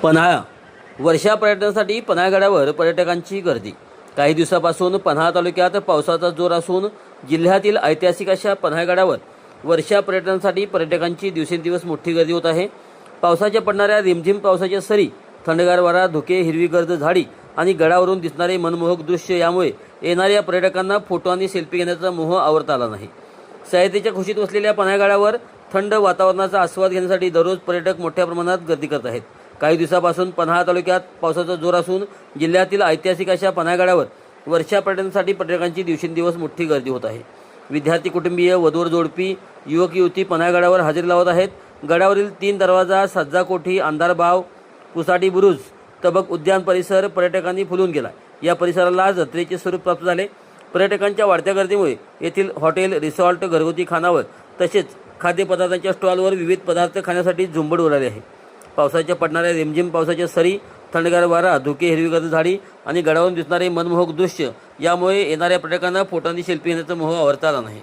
पन्हाळा वर्षा पर्यटनासाठी पन्हाळगडावर पर्यटकांची गर्दी। काही दिवसापासून पन्हाळा तालुक्यात पावसाचा जोर असून जिल्ह्यातील ऐतिहासिक अशा पन्हाळगडावर वर्षा पर्यटनासाठी पर्यटकांची दिवसेंदिवस मोठी गर्दी होत आहे। पावसाच्या पडणाऱ्या रिमझिम पावसाच्या सरी, थंडगार वारा, धुके, हिरवीगर्द झाडी आणि गडावरून दिसणारे मनमोहक दृश्य यामुळे येणाऱ्या पर्यटकांना फोटो आणि सेल्फी घेण्याचा मोह आवरता आला नाही। सह्याद्रीच्या खुशीत वसलेल्या पन्हाळगडावर थंड वातावरणाचा आस्वाद घेण्यासाठी दररोज पर्यटक मोठ्या प्रमाणात गर्दी करत आहेत। काही दिवसापासून पन्हाळा तालुक्यात पावसाचा जोर असून जिल्ह्यातील ऐतिहासिक अशा पन्हाळगडावर वर्षा पर्यटनासाठी पर्यटकांची दिवसेंदिवस मोठी गर्दी होत आहे। विद्यार्थी कुटुंबीय, वधूवर जोडपी, युवक युवती पन्हाळगडावर हजेरी लावत आहेत। गडावरील 3 दरवाजा, सज्जा कोठी, अंधार बाव, पुसाटी बुरुज, तबक उद्यान परिसर पर्यटकांनी फुलून गेला। या परिसराला जत्रेचे स्वरूप प्राप्त झाले। पर्यटकांच्या वाढत्या गर्दीमुळे येथील हॉटेल, रिसॉर्ट, घरगुती खानावर तसेच खाद्यपदार्थांच्या स्टॉलवर विविध पदार्थ खाण्यासाठी झुंबड उडाली आहे। पावसाच्या पडणाऱ्या रिमझिम पावसाच्या सरी, थंडगार वारा, धुके, हिरवीगर्द झाडी आणि गडावरून दिसणारे मनमोहक दृश्य यामुळे येणाऱ्या पर्यटकांना फोटो आणि सेल्फी घेण्याचा मोह आवरता आला नाही।